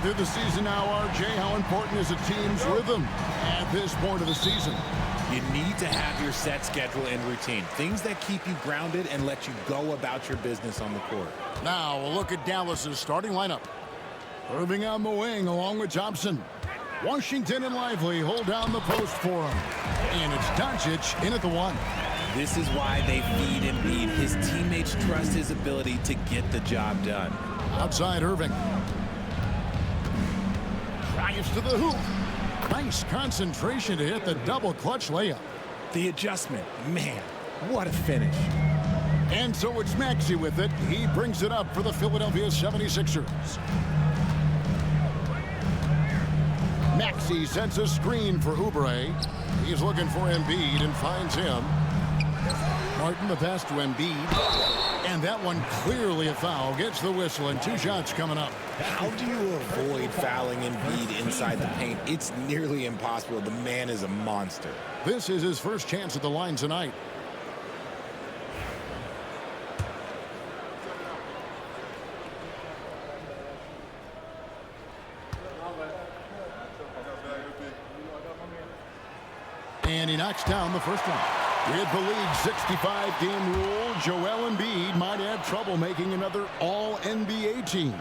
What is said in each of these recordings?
through the season now, RJ. How important is a team's rhythm at this point of the season? You need to have your set schedule and routine. Things that keep you grounded and let you go about your business on the court. Now, a look at Dallas's starting lineup. Irving on the wing along with Thompson. Washington and Lively hold down the post for him. And it's Doncic in at the 1. This is why they feed Embiid. His teammates trust his ability to get the job done. Outside Irving. Drives to the hoop. Nice concentration to hit the double clutch layup. The adjustment, man, what a finish. And so it's Maxey with it. He brings it up for the Philadelphia 76ers. Maxey sets a screen for Oubre. He's looking for Embiid and finds him. Martin the pass to Embiid. And that one clearly a foul. Gets the whistle and 2 shots coming up. How do you avoid fouling Embiid inside the paint? It's nearly impossible. The man is a monster. This is his first chance at the line tonight. And he knocks down the first one. With the league's 65-game rule, Joel Embiid might have trouble making another All-NBA team.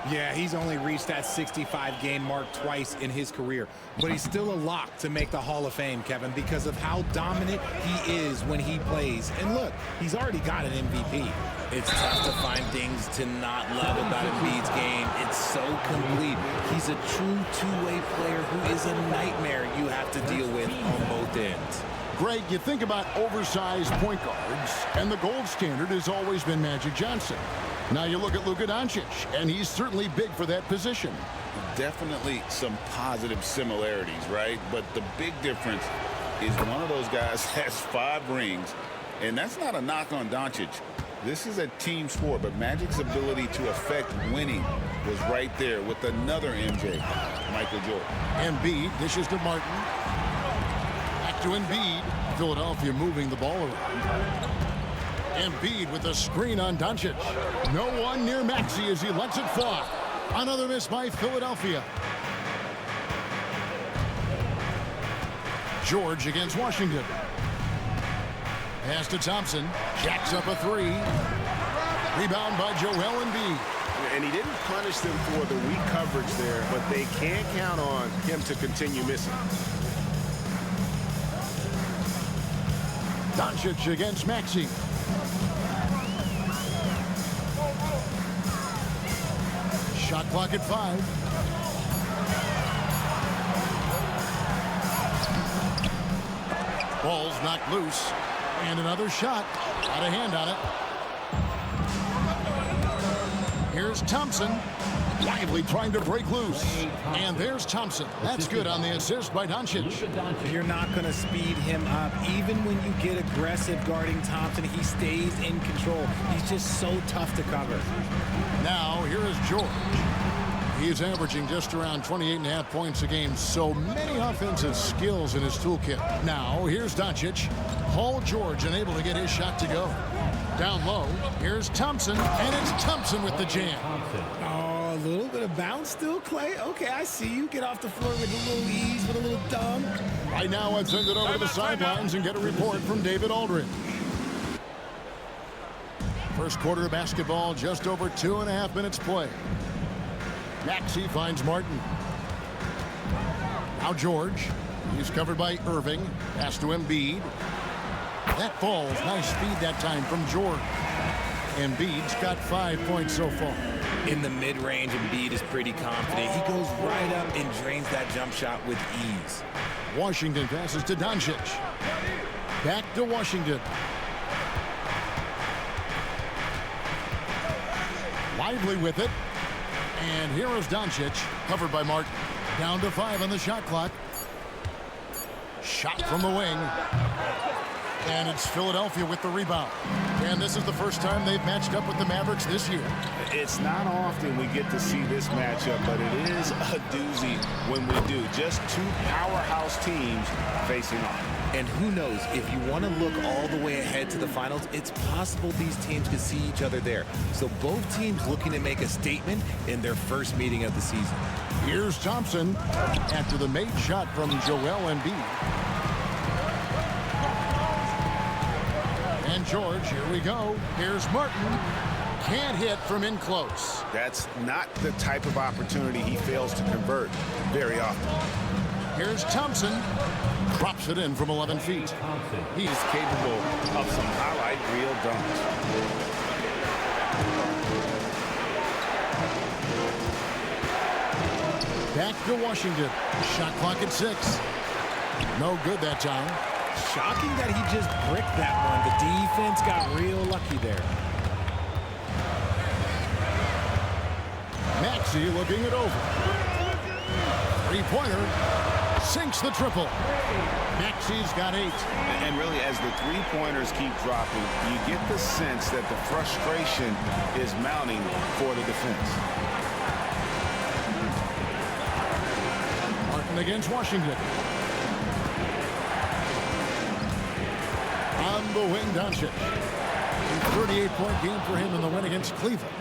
Yeah, he's only reached that 65-game mark twice in his career. But he's still a lock to make the Hall of Fame, Kevin, because of how dominant he is when he plays. And look, he's already got an MVP. It's tough to find things to not love about Embiid's game. It's so complete. He's a true two-way player who is a nightmare you have to deal with on both ends. Greg, you think about oversized point guards, and the gold standard has always been Magic Johnson. Now you look at Luka Doncic, and he's certainly big for that position. Definitely some positive similarities, right? But the big difference is one of those guys has 5 rings, and that's not a knock on Doncic. This is a team sport, but Magic's ability to affect winning was right there with another MJ, Michael Jordan. Embiid dishes to Martin. Back to Embiid. Philadelphia moving the ball around. Embiid with a screen on Doncic. No one near Maxey as he lets it fly. Another miss by Philadelphia. George against Washington. Pass to Thompson. Jacks up a 3. Rebound by Joel Embiid. And he didn't punish them for the weak coverage there, but they can't count on him to continue missing. Doncic against Maxey. Shot clock at 5. Ball's knocked loose. And another shot. Got a hand on it. Here's Thompson. Lively trying to break loose. And there's Thompson. That's good on the assist by Doncic. You're not going to speed him up. Even when you get aggressive guarding Thompson, he stays in control. He's just so tough to cover. Now, here is George. He's averaging just around 28.5 points a game, so many offensive skills in his toolkit. Now, here's Doncic. Paul George unable to get his shot to go. Down low, here's Thompson, and it's Thompson with the jam. Oh, a little bit of bounce still, Clay. Okay, I see you. Get off the floor with a little ease, with a little dumb. Right now, I'd send it over to the sidelines and get a report from David Aldridge. First quarter of basketball, just over 2.5 minutes play. Maxey finds Martin. Now George. He's covered by Irving. Pass to Embiid. That falls. Nice speed that time from George. Embiid's got 5 points so far. In the mid-range, Embiid is pretty confident. He goes right up and drains that jump shot with ease. Washington passes to Doncic. Back to Washington. Lively with it. And here is Doncic, covered by Martin. Down to 5 on the shot clock. Shot from the wing. And it's Philadelphia with the rebound. And this is the first time they've matched up with the Mavericks this year. It's not often we get to see this matchup, but it is a doozy when we do. Just 2 powerhouse teams facing off. And who knows, if you want to look all the way ahead to the finals, it's possible these teams could see each other there. So both teams looking to make a statement in their first meeting of the season. Here's Thompson after the made shot from Joel Embiid. And George, here we go. Here's Martin. Can't hit from in close. That's not the type of opportunity he fails to convert very often. Here's Thompson. Drops it in from 11 feet. He's capable of some highlight reel dunks. Back to Washington. Shot clock at 6. No good that time. Shocking that he just bricked that one. The defense got real lucky there. Maxey looking it over. Three-pointer. Sinks the triple. Maxey's got 8. And really, as the three-pointers keep dropping, you get the sense that the frustration is mounting for the defense. Martin against Washington. On the wing, Doncic. 38-point game for him in the win against Cleveland.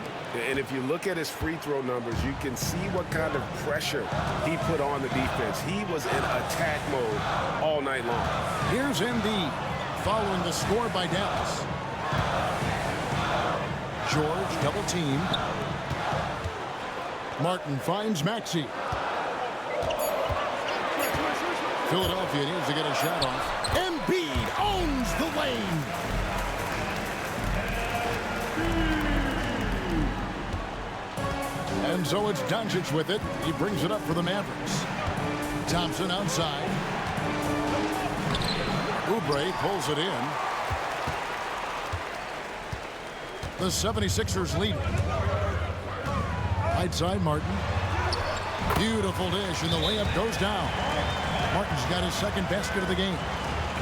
And if you look at his free throw numbers, you can see what kind of pressure he put on the defense. He was in attack mode all night long. Here's Embiid following the score by Dallas. George double teamed. Martin finds Maxey. Philadelphia needs to get a shot off. Embiid owns the lane. And so it's Doncic with it. He brings it up for the Mavericks. Thompson outside. Oubre pulls it in. The 76ers lead. Right side, Martin. Beautiful dish, and the layup goes down. Martin's got his second basket of the game.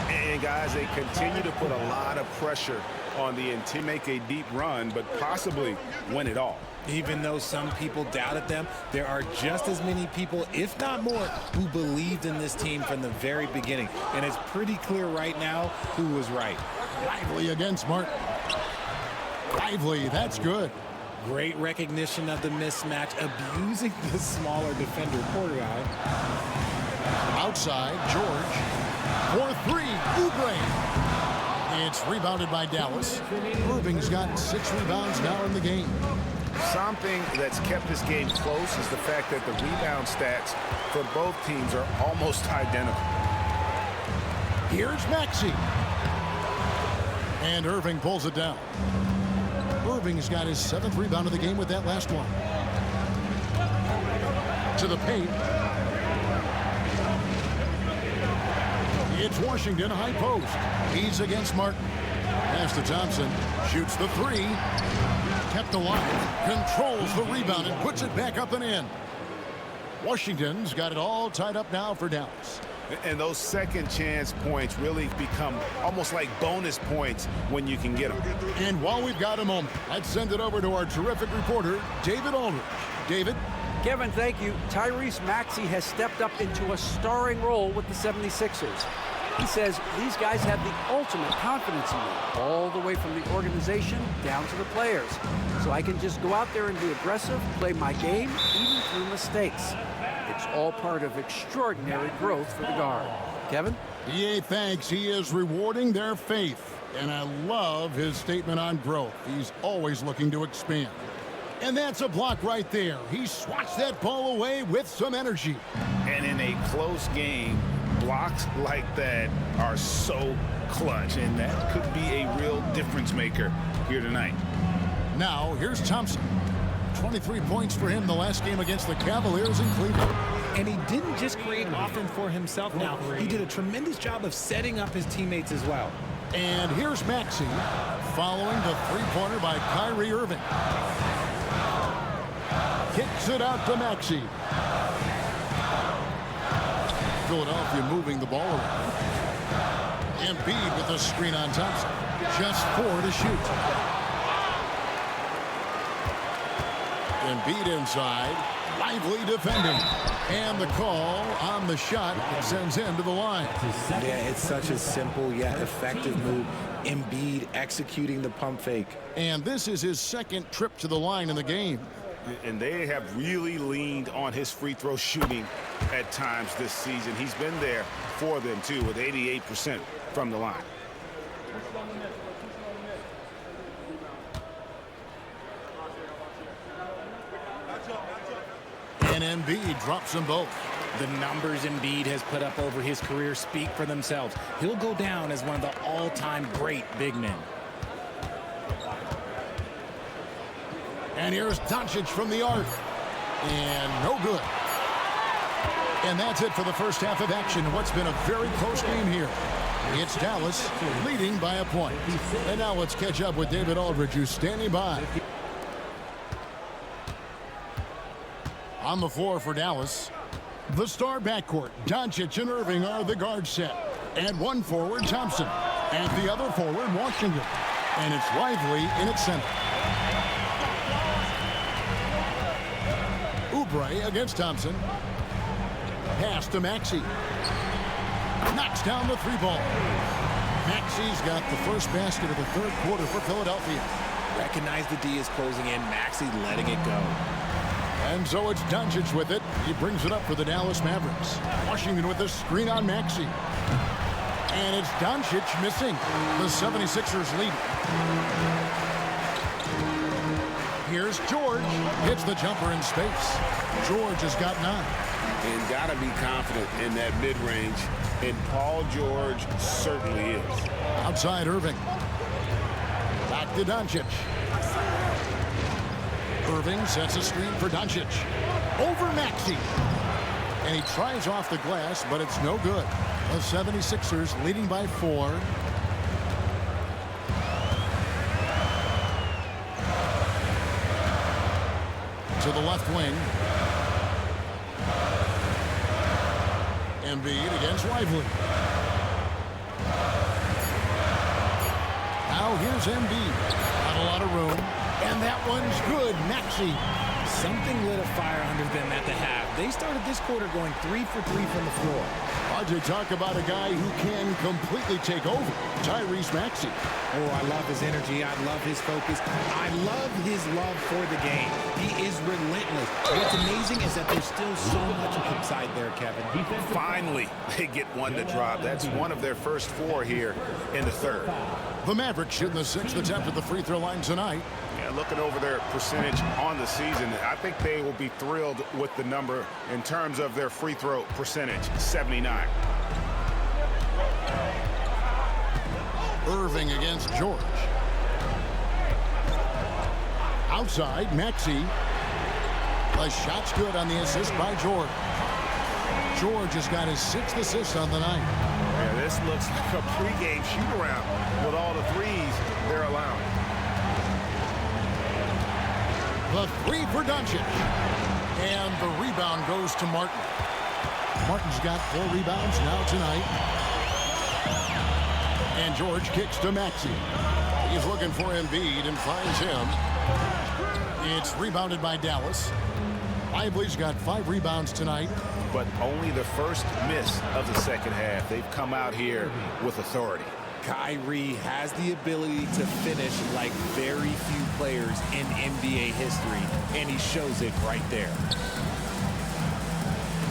And guys, they continue to put a lot of pressure on the end to make a deep run, but possibly win it all. Even though some people doubted them, there are just as many people, if not more, who believed in this team from the very beginning. And it's pretty clear right now who was right. Lively against Martin. Lively, that's good. Great recognition of the mismatch, abusing the smaller defender, poor guy. Outside, George. For 3, Oubre. It's rebounded by Dallas. Irving's got 6 rebounds now in the game. Something that's kept this game close is the fact that the rebound stats for both teams are almost identical. Here's Maxey. And Irving pulls it down. Irving's got his 7th rebound of the game with that last one. To the paint. It's Washington, high post. He's against Martin. Pass to Thompson. Shoots the 3. Kept alive. Controls the rebound and puts it back up and in. Washington's got it all tied up now for Dallas. And those second chance points really become almost like bonus points when you can get them. And while we've got a moment, let's send it over to our terrific reporter, David Aldridge. David? Kevin, thank you. Tyrese Maxey has stepped up into a starring role with the 76ers. He says these guys have the ultimate confidence in me, all the way from the organization down to the players. So I can just go out there and be aggressive, play my game, even through mistakes. It's all part of extraordinary growth for the guard. Kevin? Yeah, thanks. He is rewarding their faith. And I love his statement on growth. He's always looking to expand. And that's a block right there. He swats that ball away with some energy. And in a close game, blocks like that are so clutch, and that could be a real difference maker here tonight. Now, here's Thompson. 23 points for him the last game against the Cavaliers in Cleveland. And he didn't just create offense for himself now. He did a tremendous job of setting up his teammates as well. And here's Maxey following the three-pointer by Kyrie Irving. Kicks it out to Maxey. Philadelphia moving the ball around. Embiid with the screen on Thompson. Just 4 to shoot. Embiid inside. Lively defending. And the call on the shot sends him to the line. Yeah, it's such a simple yet effective move. Embiid executing the pump fake. And this is his second trip to the line in the game. And they have really leaned on his free throw shooting at times this season. He's been there for them, too, with 88% from the line. And Embiid drops them both. The numbers Embiid has put up over his career speak for themselves. He'll go down as one of the all-time great big men. And here's Doncic from the arc. And no good. And that's it for the first half of action. What's been a very close game here. It's Dallas leading by a point. And now let's catch up with David Aldridge, who's standing by. On the floor for Dallas, the star backcourt, Doncic and Irving are the guard set. And one forward, Thompson. And the other forward, Washington. And it's Lively in its center. Oubre against Thompson. Pass to Maxey. Knocks down the three ball. Maxey's got the first basket of the third quarter for Philadelphia. Recognize the D is closing in. Maxey letting it go. And so it's Doncic with it. He brings it up for the Dallas Mavericks. Washington with a screen on Maxey. And it's Doncic missing. The 76ers lead. Here's George. Hits the jumper in space. George has got 9. And got to be confident in that mid-range. And Paul George certainly is. Outside Irving. Back to Doncic. Irving sets a screen for Doncic. Over Maxey. And he tries off the glass, but it's no good. The 76ers leading by 4. To the left wing. Embiid against Lively. Now here's Embiid. Not a lot of room. And that one's good. Maxey. Something lit a fire under them at the half. They started this quarter going 3 for 3 from the floor. Hard to talk about a guy who can completely take over. Tyrese Maxey. Oh, I love his energy. I love his focus. I love his love for the game. He is relentless. What's amazing is that there's still so much upside there, Kevin. Finally, they get one to drop. That's one of their first 4 here in the third. The Mavericks shooting the 6th attempt at the free throw line tonight. Yeah, looking over their percentage on the season, I think they will be thrilled with the number in terms of their free throw percentage, 79. Irving against George. Outside, Maxey. The shot's good on the assist by George. George has got his 6th assist on the night. Yeah, this looks like a pregame shoot-around with all the threes they're allowing. The 3 for Doncic. And the rebound goes to Martin. Martin's got 4 rebounds now tonight. And George kicks to Maxey. He's looking for Embiid and finds him. It's rebounded by Dallas. Lively's got 5 rebounds tonight. But only the first miss of the second half. They've come out here with authority. Kyrie has the ability to finish like very few players in NBA history, and he shows it right there.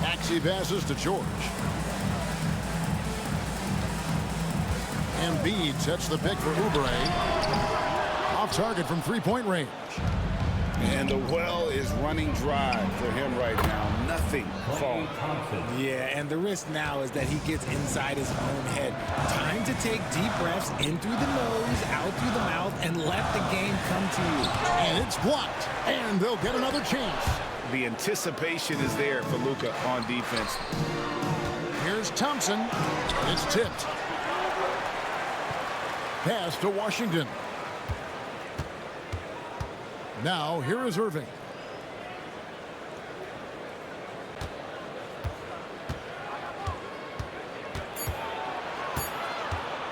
Maxey passes to George. Embiid sets the pick for Oubre. Off target from three-point range. And the well is running dry for him right now. Nothing falling. Yeah, and the risk now is that he gets inside his own head. Time to take deep breaths in through the nose, out through the mouth, and let the game come to you. And it's blocked. And they'll get another chance. The anticipation is there for Luka on defense. Here's Thompson. It's tipped. Pass to Washington. Now, here is Irving.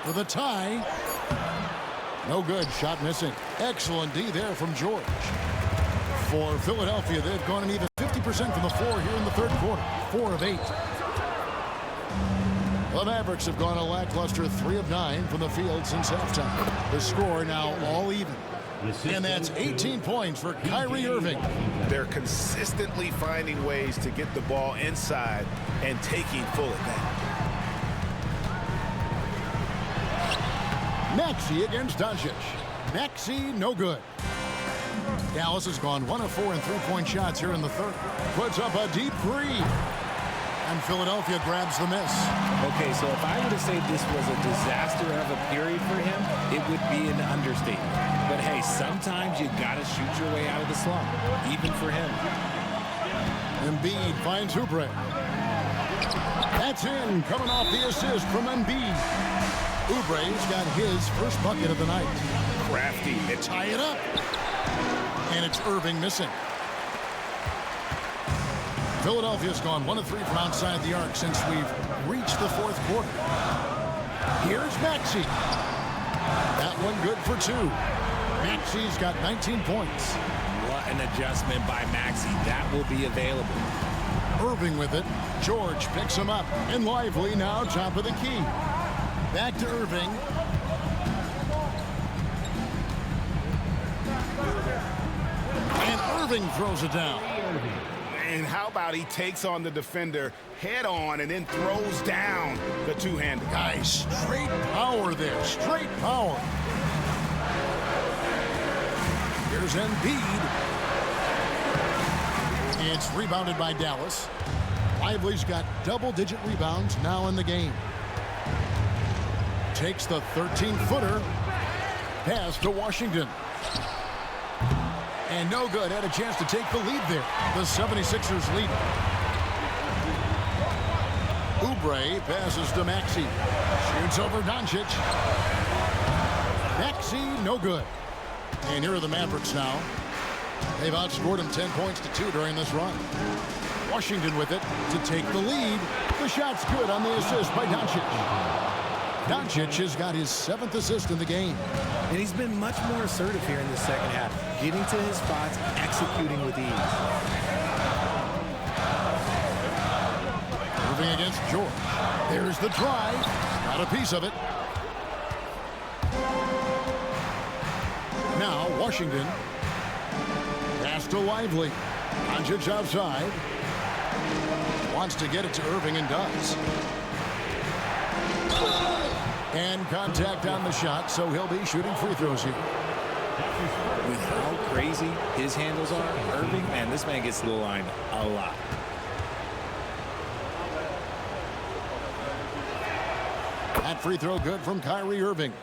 For the tie. No good. Shot missing. Excellent D there from George. For Philadelphia, they've gone an even 50% from the floor here in the third quarter. 4 of 8. The Mavericks have gone a lackluster 3 of 9 from the field since halftime. The score now all even. And that's 18 points for Kyrie Irving. They're consistently finding ways to get the ball inside and taking full advantage. Maxey against Doncic. Maxey, no good. Dallas has gone 1 of 4 in three-point shots here in the third. Puts up a deep three. And Philadelphia grabs the miss. Okay, so if I were to say this was a disaster of a period for him, it would be an understatement. But hey, sometimes you gotta shoot your way out of the slump, even for him. Embiid finds Oubre. That's in, coming off the assist from Embiid. Oubre's got his first bucket of the night. Crafty. They tie it up. And it's Irving missing. Philadelphia's gone 1 of 3 from outside the arc since we've reached the fourth quarter. Here's Maxey. That one good for 2. Maxey's got 19 points. What an adjustment by Maxey. That will be available. Irving with it. George picks him up. And Lively now top of the key. Back to Irving. And Irving throws it down. And how about he takes on the defender head on and then throws down the two-handed. Guys, straight power there. Straight power. Here's Embiid. It's rebounded by Dallas. Lively's got double-digit rebounds now in the game. Takes the 13-footer. Pass to Washington. And no good. Had a chance to take the lead there. The 76ers lead. Oubre passes to Maxey. Shoots over Doncic. Maxey, no good. And here are the Mavericks now. They've outscored him 10 points to 2 during this run. Washington with it to take the lead. The shot's good on the assist by Doncic. Doncic has got his 7th assist in the game. And he's been much more assertive here in the second half, getting to his spots, executing with ease. Moving against George. There's the drive. Got a piece of it. Now Washington. Pass to Lively. Doncic outside. Wants to get it to Irving and does. And contact on the shot, so he'll be shooting free throws here. With how crazy his handles are, Irving, man, this man gets to the line a lot. That free throw good from Kyrie Irving.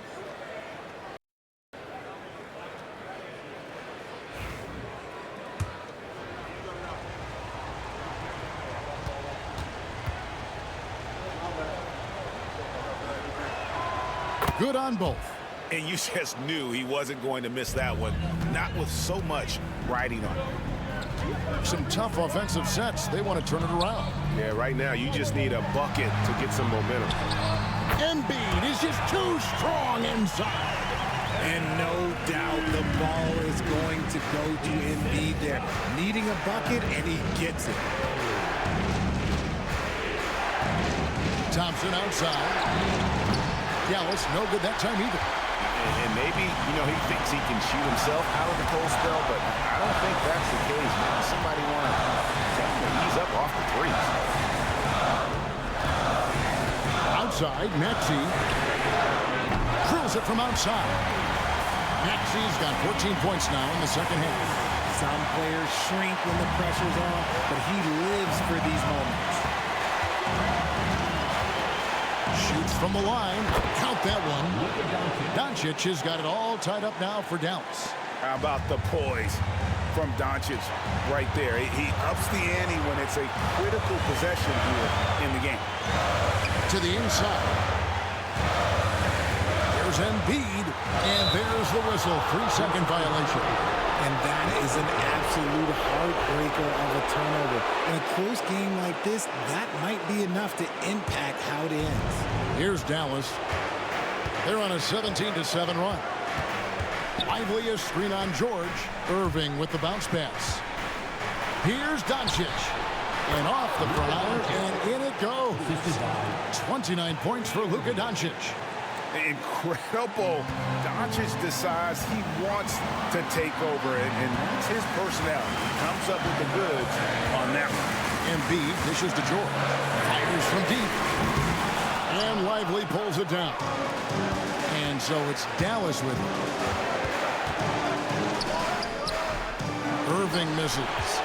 Good on both. And you just knew he wasn't going to miss that one. Not with so much riding on it. Some tough offensive sets. They want to turn it around. Yeah, right now you just need a bucket to get some momentum. Embiid is just too strong inside. And no doubt the ball is going to go to Embiid there. Needing a bucket, and he gets it. Thompson outside. Dallas, no good that time either. And maybe, he thinks he can shoot himself out of the cold spell, but I don't think that's the case. Maybe somebody want to tell him to ease up off the threes. Outside, Maxey. Drills it from outside. Maxey's got 14 points now in the second half. Some players shrink when the pressure's on, but he lives for these moments. Shoots from the line. Count that one. Doncic has got it all tied up now for Dallas. How about the poise from Doncic right there? He ups the ante when it's a critical possession here in the game. To the inside. There's Embiid, and there's the whistle. 3-second violation. And that is an absolute heartbreaker of a turnover. In a close game like this, that might be enough to impact how it ends. Here's Dallas. They're on a 17-7 run. Lively a screen on George. Irving with the bounce pass. Here's Doncic. And off the front, and in it goes. 29 points for Luka Doncic. Incredible. Doncic decides he wants to take over, and that's his personnel. He comes up with the goods on that one. Embiid dishes to George. Fires from deep. And Lively pulls it down. And so it's Dallas with it. Irving misses.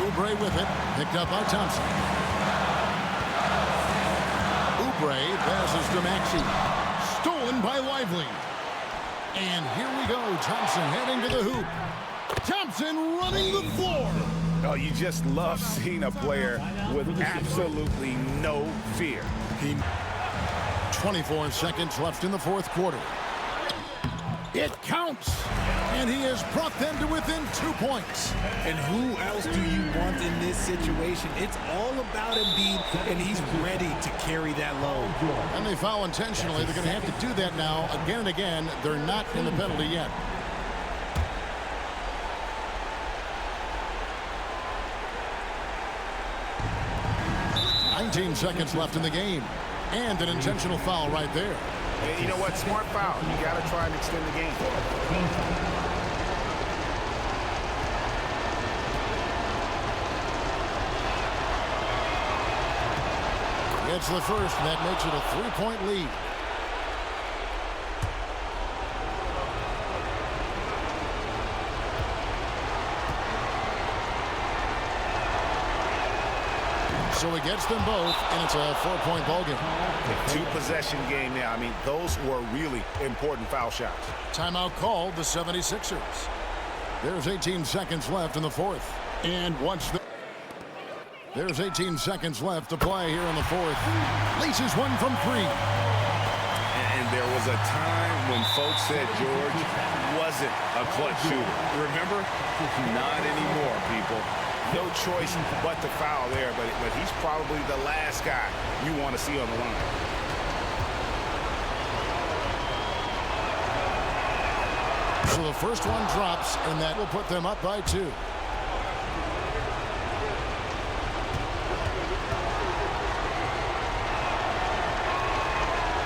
Oubre with it. Picked up by Thompson. Oubre passes to Maxey. Stolen by Lively. And here we go. Thompson heading to the hoop. Thompson running the floor. Oh, you just love seeing a player with absolutely no fear. 24 seconds left in the fourth quarter. It counts. And he has brought them to within 2 points. And who else do you want in this situation? It's all about Embiid, and he's ready to carry that load. And they foul intentionally. They're going to have to do that now again and again. They're not in the penalty yet. Seconds left in the game. And an intentional foul right there. And you know what? Smart foul. You got to try and extend the game. It's the first, and that makes it a 3-point lead. So he gets them both, and it's a 4-point ball game. Two-possession game now. I mean, those were really important foul shots. Timeout called the 76ers. There's 18 seconds left in the fourth. And there's 18 seconds left to play here in the fourth. Laces one from three. And there was a time when folks said George wasn't a clutch shooter. Remember? Not anymore, people. No choice but to foul there, but he's probably the last guy you want to see on the line. So the first one drops, and that will put them up by 2.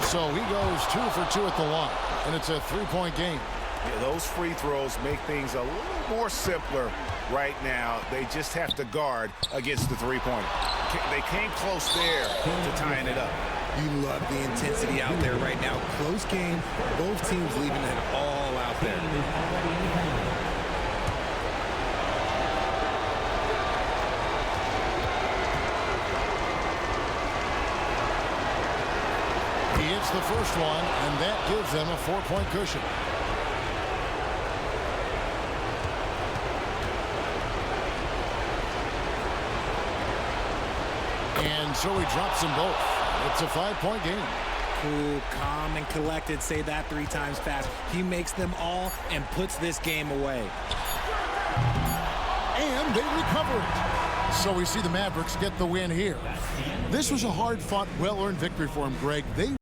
So he goes 2 for 2 at the line, and it's a 3-point game. Yeah, those free throws make things a little more simpler right now. They just have to guard against the three-pointer. They came close there to tying it up. You love the intensity out there right now. Close game. Both teams leaving it all out there. He hits the first one, and that gives them a 4-point cushion. And so he drops them both. It's a 5-point game. Cool, calm, and collected. Say that 3 times fast. He makes them all and puts this game away. And they recover it. So we see the Mavericks get the win here. This was a hard-fought, well-earned victory for them, Greg. They